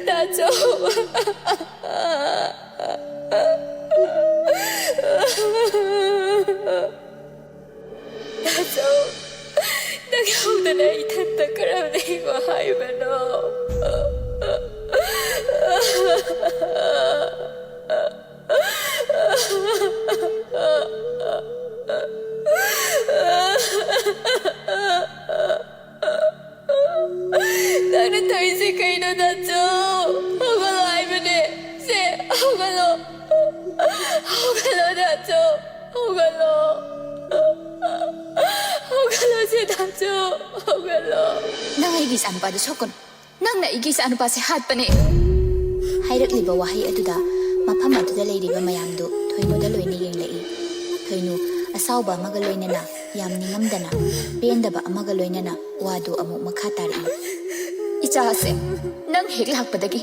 나죠. 나죠. ꯅꯪ ꯏꯊꯟꯇ ꯀꯔꯝꯅ ꯍꯤꯡꯉꯣ ꯍꯥꯏꯕꯅꯣ? ꯅꯪꯅ ꯇꯧꯔꯤꯁꯦ ꯀꯩꯅꯣ 나죠? ꯍꯧꯒꯠꯂꯣ ꯍꯥꯏꯕꯅꯦ. ꯁꯦ ꯍꯧꯒꯠꯂꯣ. ꯍꯧꯒꯠꯂꯣ 나죠? hogalo. Hogalo si nacho. Hogalo. Nang aigi sa anupa do sokon. Nang naigi sa anupa si hat pane. Hairakliba wahay aduda mafam aduda layriba mayamdo thoinu da loina yenglai. Thoinu asawba amaga loinana yam ningamdana pendaba amaga loinana wado amuk makha tari. Icha ase nang hek lakpadagi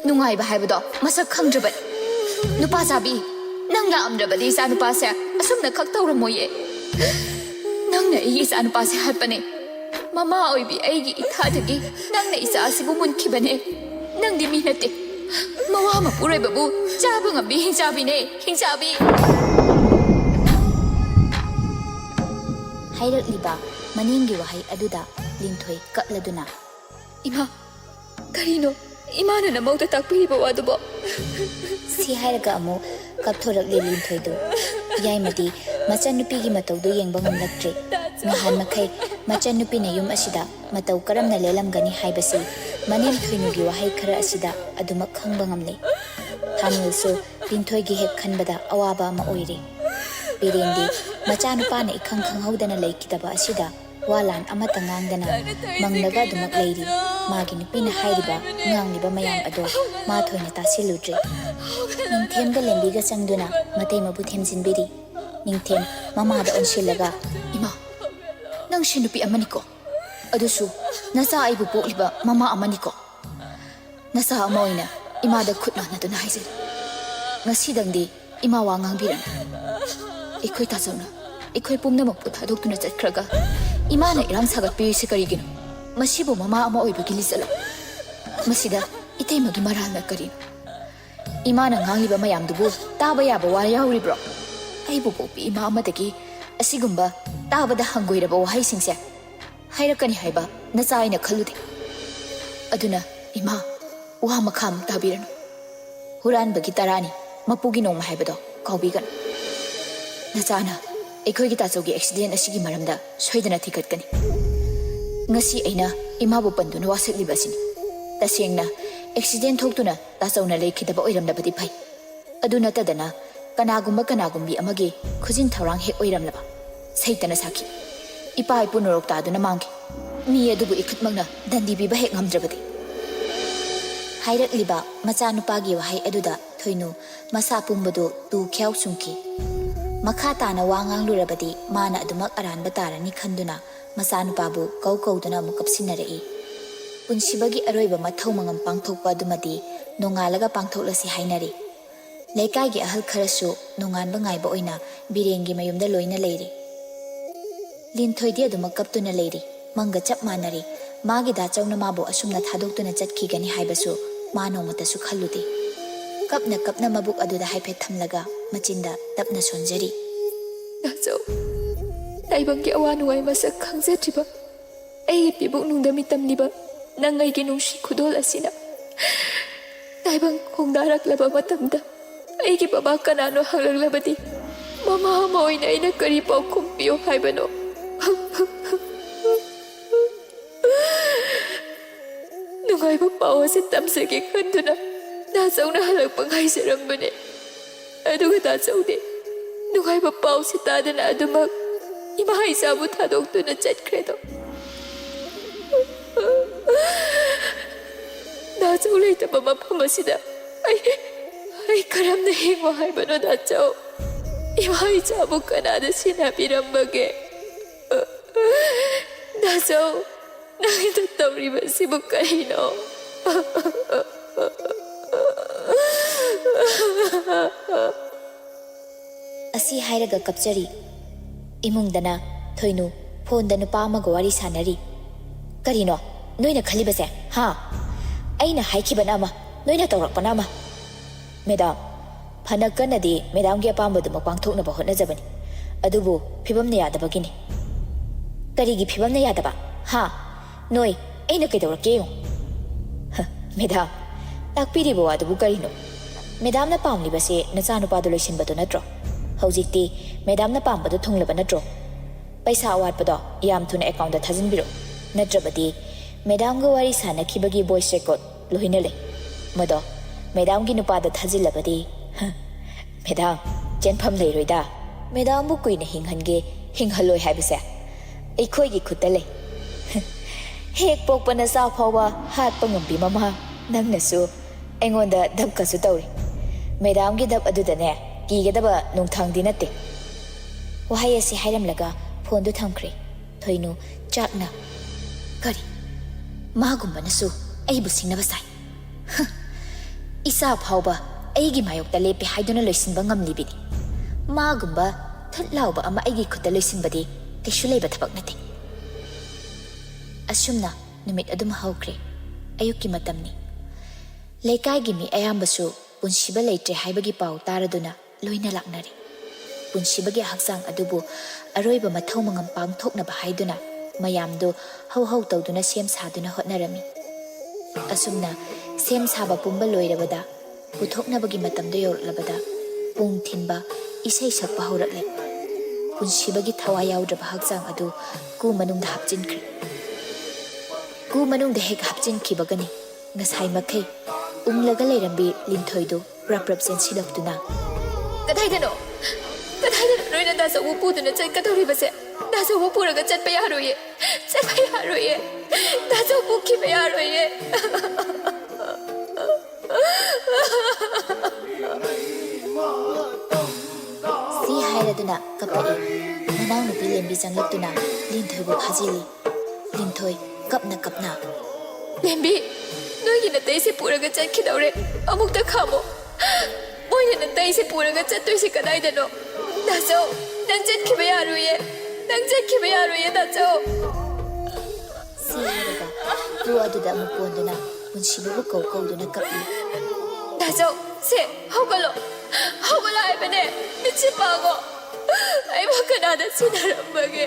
nungaiba haibado masak khangdrabat. Nupa sabi nang laamdrabadi sa anupa sa asumna khak tawramoye. Nang na igi sa anupa si hat pane. Mama oibi aigi ithadagi nang na isa asibu munkibane. Nang di minate. Mawa mapuray babu jabu ngabi hingsabi ne hingsabi. Hairakliba maningi wahay aduda linthoi katladuna. Ima karino imana na mauta takpiriba wadubo. Si hairaga amu kapthorakli linthoi do. Yaimadi machanupigi matawdo yengbang ngamlaktre. Mahan makai machanupi na yum asida mataw karam na lelamgani haibasi manem thoinugi wahay khara asida adumak khangba ngamle. Thanilso linthoi gi hek khanbada awaba ama oire. Birendi machanupa na ikhang khanghaudana laikidaba asida walan amata ngangdana manglaga adumak leiri. Magi nupina hairiba ngangliba mayam ado ma thoina tasiludre. Ningthemda lembiga changduna matay mabu themjinbiri. Ningthem mamada onsilaga ima nang sinupi amaniko adusu nasa aibu pokliba mama amaniko nasa amoina imada khutna naduna haizil ngasidangdi ima wa ngangbiran ikoi tasawna ikoi pumnamak pu thadokuna chatkhraga imana iram sagat pirisi karigino masibu mama ama oibagi lisala masida iteimagi maralna karino imana ngangliba mayamdubu taba yaba wa yauribro aibu popi ima amadagi asigumba tabada hangoiraba wahaisingse hairakani haiba nachaina khalude aduna ima wa makham tabiranu huranbagi tarani mapugi nongma haibado kaubigan nachana ekhoi gi tachogi accident asigi maramda soidana thikatkani ngasi aina ima bu panduna wasakliba sini tasengna accident thoktuna tachawna lekhidaba oiramnabadi phai aduna tadana kanagumbi amagi khujin thawrang hek oiramlaba saitana saki ipa ipunurok taduna mangki mi adubu ikhutmagna dandi biba hek ngamdrabadi hairakliba machanupagi wahay aduda thoinu masa pumbado tu khyau sungki makha tana wangang lurabadi mana adumak aranba tarani khanduna machanupabu kauduna mukapsinarei punsibagi aroiba mathau mangam pangthokpa adumadi nongalaga pangthoklasi hainari Lekai ahal kharasu nongan bangaiba oina birengi mayumda loina leiri linthoi di adumak kaptuna leiri manga chap manari magi da chawna mabu asumna thadoktuna chatkigani haibasu mano mata su khallude kapna mabuk aduda haipe thamlaga machinda tapna sonjari 나죠. 나이방기 아와누와의 마사 강자지바 에이 비복 농담이 땀리바 낭아이게 농시 구돌라시나 나이방 공다락라바 마탐다 에이기 바바 까나노 항락라바디 마마 모이나 이나 거리 ပေါ콤비오 하이바노 누가이바 빠워서 땀세게 흔드나 나정나 할락방 하이사람분에 아두가 나정네 누가이바 빠워서 따드나 아두막 이마 하이사부 타독두나 짰크레도 나정을 이따 마마 파마시다 아이 가람나 행와 하이바노 나정 이마 하이사부 까나드 시나비람바게 나정 나이도 떠오리면 시부까이노 asi hairaga kapchari imungdana ꯊꯣꯏꯅꯨ ꯐꯣꯟꯗ ꯅꯨꯄꯥ ꯑꯃꯒ ꯋꯥꯔꯤ ꯁꯥꯟꯅꯔꯤ ꯀꯔꯤꯅꯣ ꯅꯣꯏꯅ ꯈꯜꯂꯤꯕꯁꯦ ꯍꯥ ꯑꯩꯅ ꯍꯥꯏꯈꯤꯕꯅ ꯑꯃ ꯅꯣꯏꯅ ꯇꯧꯔꯛꯄꯅ ꯑꯃ ꯃꯦꯗꯥꯝ ꯐꯅ ꯀꯟꯅꯗꯤ ꯃꯦꯗꯥꯝꯒꯤ ꯑꯄꯥꯝꯕꯗꯨꯃꯛ ꯄꯥꯡꯊꯣꯛꯅꯕ ꯍꯣꯠꯅꯖꯕꯅꯤ ꯑꯗꯨꯕꯨ ꯐꯤꯕꯝꯅ ꯌꯥꯗꯕꯒꯤꯅꯤ ꯀꯔꯤꯒꯤ ꯐꯤꯕꯝꯅ ꯌꯥꯗꯕ ꯍꯥ ꯅꯣꯏ ꯑꯩꯅ ꯀꯩꯗꯧꯔꯛꯀꯦ ꯌꯦꯡꯉꯨ ꯃꯦꯗꯥꯝ ꯇꯥꯛꯄꯤꯔꯤꯕ ꯋꯥꯗꯨꯕꯨ ꯀꯔꯤꯅꯣ ꯃꯦꯗꯥꯝꯅ ꯄꯥꯝꯂꯤꯕꯁꯦ ꯅꯆꯥꯅꯨꯄꯥꯗꯣ ꯂꯣꯏꯁꯤꯟꯕꯗꯣ ꯅꯠꯇ꯭ꯔꯣ ꯍꯧꯖꯤꯛꯇꯤ ꯃꯦꯗꯥꯝꯅ ꯄꯥꯝꯕꯗꯣ ꯊꯨꯡꯂꯕ ꯅꯠꯇ꯭ꯔꯣ ꯄꯩꯁꯥ ꯑꯋꯥꯠꯄꯗꯣ ꯌꯥꯝ ꯊꯨꯅ ꯑꯦꯀꯥꯎꯟꯗ ꯊꯥꯖꯤꯟꯕꯤꯔꯣ ꯅꯠꯇ꯭ꯔꯕꯗꯤ ꯃꯦꯗꯥꯝꯒ ꯋꯥꯔꯤ ꯁꯥꯟꯅꯈꯤꯕꯒꯤ ꯚꯣꯏꯁ ꯔꯦꯀꯣꯔꯗ ꯂꯣꯏꯅ ꯂꯩ ꯃꯗꯣ ꯃꯦꯗꯥꯝꯒꯤ ꯅꯨꯄꯥꯗ ꯊꯥꯖꯤꯜꯂꯕꯗꯤ ꯃꯦꯗꯥꯝ ꯆꯦꯟꯐꯝ ꯂꯩꯔꯣꯏꯗ ꯃꯦꯗꯥꯝꯕꯨ ꯀꯨꯏꯅ ꯍꯤꯡꯍꯜꯂꯣꯏ ꯍꯥꯏꯕꯁꯦ ꯑꯩꯈꯣꯏꯒꯤ ꯈꯨꯠꯇ ꯂꯩ ꯍꯦꯛ ꯄꯣꯛꯄ ꯅꯆꯥ ꯐꯥꯎꯕ ꯍꯥꯠꯄ ꯉꯝꯕꯤ ꯃꯃꯥ ꯅꯪꯅꯁꯨ ꯑꯩꯉꯣꯟꯗ ꯙꯞꯀꯁꯨ ꯇꯧꯔꯤ ꯃꯦꯗꯥꯝꯒꯤ ꯙꯞ ꯑꯗꯨꯗꯅꯦ ꯀꯤꯒꯗꯕ ꯅꯨꯡꯊꯥꯡꯗꯤ ꯅꯠꯇꯦ ꯋꯥꯍꯩ ꯑꯁꯤ ꯍꯥꯏꯔꯝꯂꯒ ꯐꯣꯟꯗꯨ ꯊꯝꯈ꯭ꯔꯦ ꯊꯣꯏꯅꯨ ꯆꯥꯛꯅ ꯀꯔꯤ ꯃꯥꯒꯨꯝꯕꯅꯁꯨ ꯑꯩꯕꯨ ꯁꯤꯡꯅꯕ ꯁꯥꯏ ꯏꯆꯥ ꯐꯥꯎꯕ ꯑꯩꯒꯤ ꯃꯥꯌꯣꯛꯇ ꯂꯦꯞꯄꯦ ꯍꯥꯏꯗꯨꯅ ꯂꯣꯏꯁꯤꯟꯕ ꯉꯝꯂꯤꯕꯅꯤ ꯃꯥꯒꯨꯝꯕ ꯊꯨꯠ ꯂꯥꯎꯕ ꯑꯃ ꯑꯩꯒꯤ ꯈꯨꯠꯇ ꯂꯣꯏꯁꯤꯟꯕꯗꯤ ꯀꯩꯁꯨ ꯂꯩꯕ ꯊꯕꯛ ꯅꯠꯇꯦ ꯑꯁꯨꯝꯅ ꯅꯨꯃꯤꯠ ꯑꯗꯨꯝ ꯍꯧꯈ꯭ꯔꯦ ꯑꯌꯨꯛꯀꯤ ꯃꯇꯝꯅꯤ ꯂꯩꯀꯥꯏꯒꯤ ꯃꯤ ꯑꯌꯥꯝꯕꯁꯨ ꯄꯨꯟꯁꯤꯕ ꯂꯩꯇ꯭ꯔꯦ ꯍꯥꯏꯕꯒꯤ ꯄꯥꯎ ꯇꯥꯔꯗꯨꯅ ꯂꯣꯏꯅ ꯂꯥꯛꯅꯔꯤ ꯄꯨꯟꯁꯤꯕꯒꯤ ꯍꯛꯆꯥꯡ ꯑꯗꯨꯕꯨ ꯑꯔꯣꯏꯕ ꯃꯊꯧ ꯃꯉꯝ ꯄꯥꯡꯊꯣꯛꯅꯕ ꯍꯥꯏꯗꯨꯅ ꯃꯌꯥꯝꯗꯨ ꯍꯧ ꯇꯧꯗꯨꯅ ꯁꯦꯝ ꯁꯥꯗꯨꯅ ꯍꯣꯠꯅꯔꯝꯃꯤ ꯑꯁꯨꯝꯅ ꯁꯦꯝ ꯁꯥꯕ ꯄꯨꯝꯕ ꯂꯣꯏꯔꯕꯗ ꯄꯨꯊꯣꯛꯅꯕꯒꯤ ꯃꯇꯝꯗ ꯌꯧꯔꯛꯂꯕꯗ ꯄꯨꯡ ꯊꯤꯟꯕ ꯏꯁꯩ ꯁꯛꯄ ꯍꯧꯔꯛꯂꯦ ꯄꯨꯟꯁꯤꯕꯒꯤ ꯊꯋꯥꯏ ꯌꯥꯎꯗ꯭ꯔꯕ ꯍꯛꯆꯥꯡ ꯑꯗꯨ ꯀꯨ ꯃꯅꯨꯡꯗ ꯍꯥꯞꯆꯤꯟꯈ꯭ꯔꯦ ꯀꯨ ꯃꯅꯨꯡꯗ ꯍꯦꯛ ꯍꯥꯞꯆꯤꯟꯈꯤꯕꯒꯅꯤ ꯉꯁꯥꯏ ꯃꯈꯩ ꯎꯪꯂꯒ ꯂꯩꯔꯝꯕꯤ ꯂꯤꯟꯊꯣꯏꯗꯨ ꯄ꯭ꯔꯞ ꯆꯦꯟꯁꯤꯜꯂꯛꯇꯨꯅ ꯀꯗꯥꯏꯗꯅꯣ ꯅꯣꯏꯅ ꯗꯥꯆꯧꯕꯨ ꯄꯨꯗꯨꯅ ꯆꯠꯀꯗꯧꯔꯤꯕꯁꯦ ꯗꯥꯆꯧꯕꯨ ꯄꯨꯔꯒ ꯆꯠꯄ ꯌꯥꯔꯣꯏꯌꯦ ꯗꯥꯆꯧ ꯄꯨꯈꯤꯕ ꯌꯥꯔꯣꯏꯌꯦ ꯁꯤ ꯍꯥꯏꯔꯗꯨꯅ ꯀꯞꯄꯛꯏ ꯃꯅꯥꯎꯅꯨꯄꯤ ꯂꯦꯝꯕꯤ ꯆꯪꯂꯛꯇꯨꯅ ꯂꯤꯟꯊꯣꯏꯕꯨ ꯐꯥꯖꯤꯜꯂꯤ ꯂꯤꯟꯊꯣꯏ ꯀꯞꯅ ꯂꯦꯝꯕꯤ ꯅꯣꯏꯒꯤ ꯅꯇꯩꯁꯦ ꯄꯨꯔꯒ ꯆꯠꯈꯤꯗꯧꯔꯦ ꯑꯃꯨꯛꯇ ꯈꯥꯝꯃꯣ ꯃꯣꯏꯅ ꯅꯇꯩꯁꯦ ꯄꯨꯔꯒ ꯆꯠꯇꯣꯏꯁꯦ ꯀꯗꯥꯏꯗꯅꯣ ꯗꯥꯆꯧ ꯅꯪ ꯆꯠꯈꯤꯕ ꯌꯥꯔꯣꯏꯌꯦ ꯗꯥꯆꯧ ꯁꯤ ꯍꯥꯏꯔꯒ ꯀꯨ ꯑꯗꯨꯗ ꯑꯃꯨꯛ ꯀꯣꯟꯗꯨꯅ ꯄꯨꯟꯁꯤꯕꯕꯨ ꯀꯧꯗꯨꯅ ꯀꯞꯂꯤ ꯗꯥꯆꯧ ꯁꯦ ꯍꯧꯒꯠꯂꯣ ꯍꯥꯏꯕꯅꯦ ꯃꯤꯠꯁꯦ ꯄꯥꯡꯉꯣ ꯑꯩꯕꯨ ꯀꯅꯥꯗ ꯁꯤꯟꯅꯔꯝꯕꯒꯦ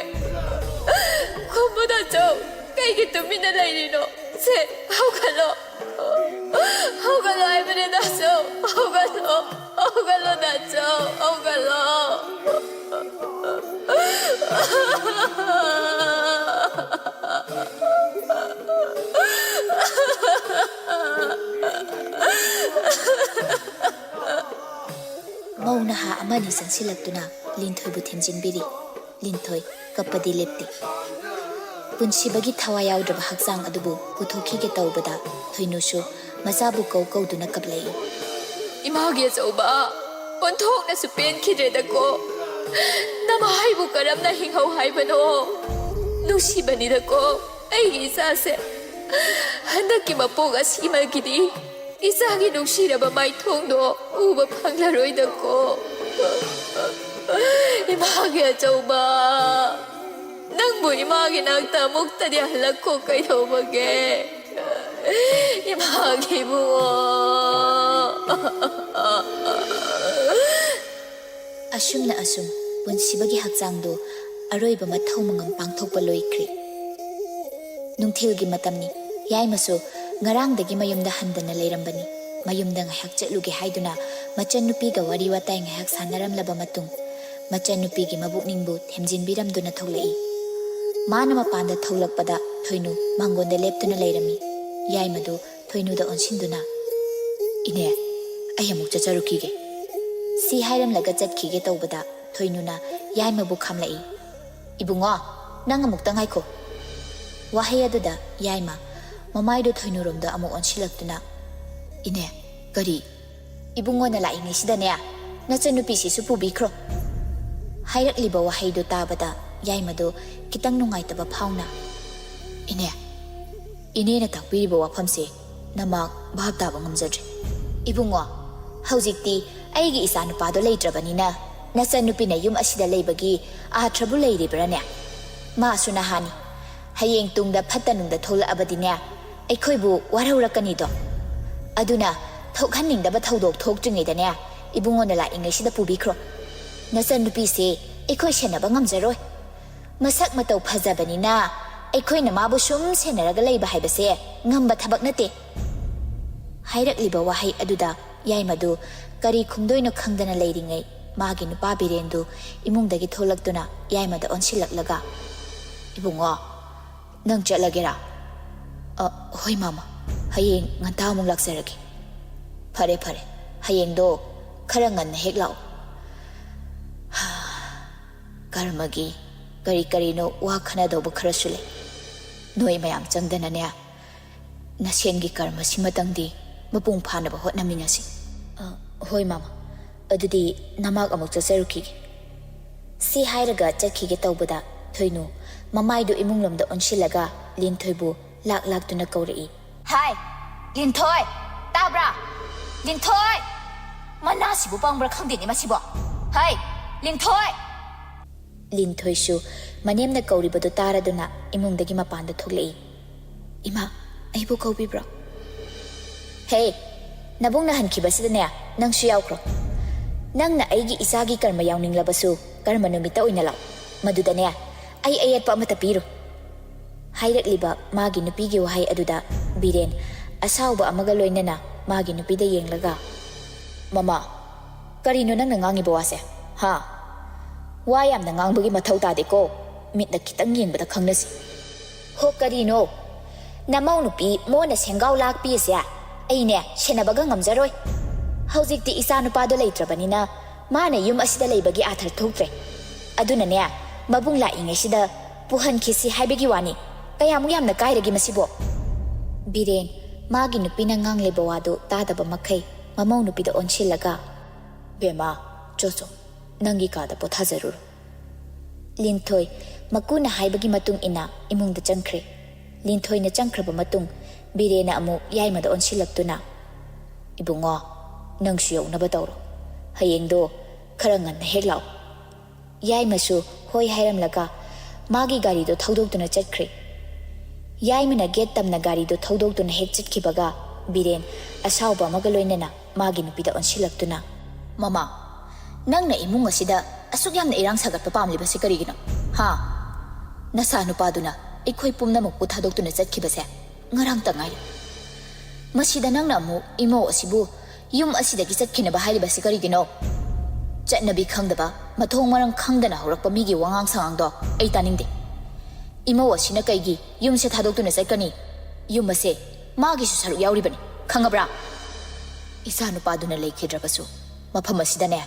ꯈꯨꯝꯃꯨ ꯗꯥꯆꯧ ꯀꯩꯒꯤ ꯇꯨꯃꯤꯟꯅ ꯂꯩꯔꯤꯅꯣ ꯁꯦ ꯍꯧꯒꯠꯂꯣ ꯍꯥꯏꯕꯅꯦ ꯗꯥꯆꯧ ꯍꯧꯒꯠꯂꯣ ꯗꯥꯆꯧ ꯍꯧꯒꯠꯂꯣ ꯃꯧ ꯅꯍꯥ ꯑꯃꯅꯤ ꯆꯪꯁꯤꯜꯂꯛꯇꯨꯅ ꯂꯤꯟꯊꯣꯏꯕꯨ ꯊꯦꯝꯖꯤꯟꯕꯤꯔꯤ ꯂꯤꯟꯊꯣꯏ ꯀꯞꯄꯗꯤ ꯂꯦꯞꯇꯦ ꯄꯨꯟꯁꯤꯕꯒꯤ ꯊꯋꯥꯏ ꯌꯥꯎꯗ꯭ꯔꯕ ꯍꯛꯆꯥꯡ ꯑꯗꯨꯕꯨ ꯄꯨꯊꯣꯛꯈꯤꯒꯦ ꯇꯧꯕꯗ ꯊꯣꯏꯅꯨꯁꯨ ꯃꯆꯥꯕꯨ ꯀꯧꯗꯨꯅ ꯀꯞꯂꯛꯏ 이마기 ꯑꯆꯧꯕ ꯑꯣꯟꯊꯣꯛꯅꯁꯨ ꯄꯦꯟꯈꯤꯗ꯭ꯔꯦꯗꯀꯣ ꯅꯃꯥꯏꯕꯨ ꯀꯔꯝꯅ ꯍꯤꯡꯍꯧ ꯍꯥꯏꯕꯅꯣ ꯅꯨꯡꯁꯤꯕꯅꯤꯗꯀꯣ ꯑꯩꯒꯤ ꯏꯆꯥꯁꯦ ꯍꯟꯗꯛꯀꯤ ꯃꯄꯣꯛ ꯑꯁꯤꯃꯒꯤꯗꯤ ꯏꯆꯥꯒꯤ ꯅꯨꯡꯁꯤꯔꯕ ꯃꯥꯏꯊꯣꯡꯗꯣ ꯎꯕ ꯐꯪꯂꯔꯣꯏꯗꯀꯣ 이마기 ꯑꯆꯧꯕ ꯅꯪꯕꯨ 이마기 ꯅꯥꯛꯇ ꯑꯃꯨꯛꯇꯗꯤ ꯍꯜꯂꯛꯈꯣ ꯀꯩꯗꯧꯕꯒꯦ 이마기 이부ꯉꯣ ꯑꯁꯨꯝꯅ ꯄꯨꯟꯁꯤꯕꯒꯤ ꯍꯛꯆꯥꯡꯗꯣ ꯑꯔꯣꯏꯕ ꯃꯊꯧ ꯃꯉꯝ ꯄꯥꯡꯊꯣꯛꯄ ꯂꯣꯏꯈ꯭ꯔꯦ ꯅꯨꯡꯊꯤꯜꯒꯤ ꯃꯇꯝꯅꯤ ꯌꯥꯏꯃꯁꯨ ꯉꯔꯥꯡꯗꯒꯤ ꯃꯌꯨꯝꯗ ꯍꯟꯗꯅ ꯂꯩꯔꯝꯕꯅꯤ ꯃꯌꯨꯝꯗ ꯉꯥꯏꯍꯥꯛ ꯆꯠꯂꯨꯒꯦ ꯍꯥꯏꯗꯨꯅ ꯃꯆꯟꯅꯨꯄꯤꯒ ꯋꯥꯔꯤ ꯋꯥꯇꯥꯏ ꯉꯥꯏꯍꯥꯛ ꯁꯥꯟꯅꯔꯝꯂꯕ ꯃꯇꯨꯡ ꯃꯆꯟꯅꯨꯄꯤꯒꯤ ꯃꯕꯨꯛꯅꯤꯡꯕꯨ ꯊꯦꯝꯖꯤꯟꯕꯤꯔꯝꯗꯨꯅ ꯊꯣꯛꯂꯛꯏ ꯃꯥꯅ ꯃꯄꯥꯟꯗ ꯊꯣꯛꯂꯛꯄꯗ ꯊꯣꯏꯅꯨ ꯃꯥꯡꯒꯣꯟꯗ ꯂꯦꯞꯇꯨꯅ ꯂꯩꯔꯝꯃꯤ ꯌꯥꯏꯃꯗꯨ ꯊꯣꯏꯅꯨꯗ ꯑꯣꯟꯁꯤꯟꯗꯨꯅ ꯏꯅꯦ ꯑꯩ ꯑꯃꯨꯛ ꯆꯠꯆꯔꯨꯈꯤꯒꯦ ꯁꯤ ꯍꯥꯏꯔꯝꯂꯒ ꯆꯠꯈꯤꯒꯦ ꯇꯧꯕꯗ ꯊꯣꯏꯅꯨꯅ ꯌꯥꯏꯃꯕꯨ ꯈꯥꯝꯂꯛꯏ ꯏꯕꯨꯡꯉꯣ ꯅꯪ ꯑꯃꯨꯛꯇ ꯉꯥꯏꯈꯣ ꯋꯥꯍꯩ ꯑꯗꯨꯗ ꯌꯥꯏꯃ ꯃꯃꯥꯏꯗꯨ ꯊꯣꯏꯅꯨꯔꯣꯝꯗ ꯑꯃꯨꯛ ꯑꯣꯟꯁꯤꯜꯂꯛꯇꯨꯅ ꯏꯅꯦ ꯀꯔꯤ 이붕ꯉꯣꯅ ꯂꯥꯛꯏꯉꯩꯁꯤꯗꯅꯦ ꯅꯆꯟꯅꯨꯄꯤꯁꯤꯁꯨ ꯄꯨꯕꯤꯈ꯭ꯔꯣ ꯍꯥꯏꯔꯛꯂꯤꯕ ꯋꯥꯍꯩꯗꯨ ꯇꯥꯕꯗ ꯌꯥꯏꯃꯗꯨ ꯈꯤꯇꯪ ꯅꯨꯡꯉꯥꯏꯇꯕ ꯐꯥꯎꯅ ꯏꯅꯦꯅ ꯇꯥꯛꯄꯤꯔꯤꯕ ꯋꯥꯐꯝꯁꯦ ꯅꯃꯥꯛ ꯚꯥꯞ ꯇꯥꯕ ꯉꯝꯖꯗ꯭ꯔꯦ 이붕ꯉꯣ ꯍꯧꯖꯤꯛꯇꯤ ꯑꯩꯒꯤ ꯏꯆꯥꯅꯨꯄꯥꯗꯣ ꯂꯩꯇ꯭ꯔꯕꯅꯤꯅ ꯅꯆꯟꯅꯨꯄꯤꯅ ꯌꯨꯝ ꯑꯁꯤꯗ ꯂꯩꯕꯒꯤ ꯑꯥꯊ꯭ꯔꯕꯨ ꯂꯩꯔꯤꯕ꯭ꯔꯥꯅꯦ Masu nahani. Hayeng tungda phatanungda tholabadine aikhoi warhaurakanido. Aduna thokhaningdaba thodok thokjingaidane ibungona la ingaisida pubikro. Nasan nupi se aikhoi senaba ngamjaroi. Masak matau phajabanina aikhoi na mabu sum senaraga leiba haibase ngamba thabak nate. Hairakliba wahai aduda yaimadu kari khumdoino khangdana leiringai magi nupa Birendu imungdagi tholaktuna yaimada onsilaklaga ibungo nang chatlagera hoi mama hayeng nganta amung laksaragi phare hayeng do khara nganna hek lao karmagi kari no wa khana do bu khara sule noi mayam changdana ne nasengi karma simatangdi mapung phana ba hotnaminasi hoi mama adudi namak amuk chasaruki si hairaga chakhige tawbada thoinu mamaidu imunglomda onsilaga linthoibu lak tuna kauri hai linthoi tabra linthoi manasibu pangbra khangdeni masibo hai linthoi shu manemna kauri badu taraduna imungdagi mapanda thoglei ima aibu kaubi bra hey nabungna hankhibasidane nangsu yaukro nangna aigi isagi karma yauninglabasu karma numita oina law madudane ai ayatpa amata piru hairakliba magi nupigi wahai aduda Biren asauba amaga loinana magi nupida yenglaga mama karino nangna ngangiba wase ha wa yamna ngangbagi mathau tade ko mitna kitang yengbada khangnasi ho karino namau nupi mona sengau lakpi se aine senabaga ngamjaroi haujikti isa nupado leitrabanina mana yum asida leibagi athar thoktre adunane mabung la ingaisida puhan khisi haibegi wani kayamu yamna kairagi masibo Biren magi nupina ngangleba wadu tadaba makhai mamau nupida onsilaga bema chocho nangi kada pothajarur linthoi makuna haibagi matung ina imungda changkhre linthoi na changkhraba matung Birena amu yaimada onsilaktuna ibungo nangsu yaunaba tawro hayengdo khara nganna hek law yaimasu hoi hairamlaga magi gari do thodokduna chakkhre yaimana get tamna gari do thodokduna hek chitkibaga Biren asauba amaga loinana magi nupida onsilaktuna mama nangna imung asida asuk yamna irang sagatpa pamlibase karigino ha nasa nupaduna ikhoi pumnamuk puthadokduna chatkibase ngarang tangai masida nangna amu imo asibu yum asidagi chatkhinaba hairibase karigino chatnabi khangdaba mathong marang khangdana horakpa migi wangang sangangdo ai taningde imo asina kaigi yumse thadokduna chatkani yum ase magi su saru yauribani khangabra isa nupaduna leikhidrabasu mafam asidane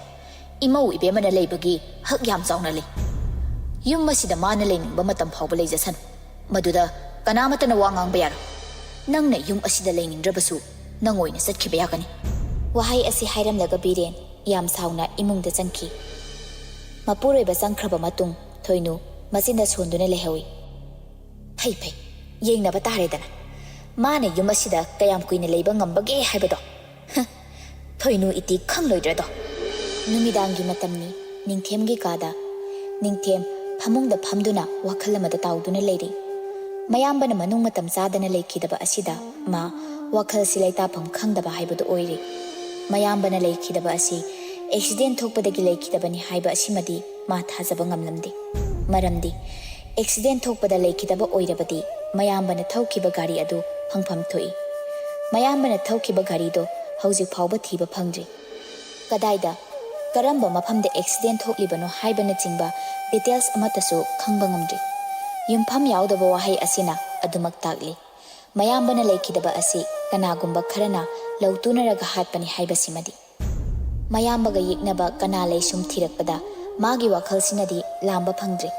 imo ibemana leibagi hak yam chauna le yum asida mana lening ba matam phawba leijasan maduda kanamatana wangang bayar nangna yum asida leinindrabasu nangoina chatkhiba yakani wahai asi hairamlaga Biren yam sauna imungda changki mapuroiba changkhraba matung thoinu machinda sonduna lehawi phai yengnaba taredana mana yum asida kayam kuina leiba ngambage haibado thoinu iti khangloidrado numidangi matamni ningthemgi kada ningthem phamungda phamduna wakhalamada tauduna leiri mayambana manung matam sadana leikhidaba asida ma wakhal silaita pham khangdaba haibadu oiri mayambana leikhidaba asi accident thokpadagi leikhidabani haiba asimadi ma thajaba ngamlamdi maramdi accident thokpada leikhidaba oirabadi mayambana thaukiba gari adu phangpham thoi mayambana thaukiba gari do hauji phawba thiba phangri kadaida karamba mafamda accident thoklibano haibana chingba details amatasu khangba ngamdri yumpham yaudaba wahai asina adumak takli mayambana leikhidaba asi kanagumba kharana lautunaraga hatpani haibasimadi mayambaga yiknaba kana leisum thirakpada magi wakhalsinadi lamba phangdri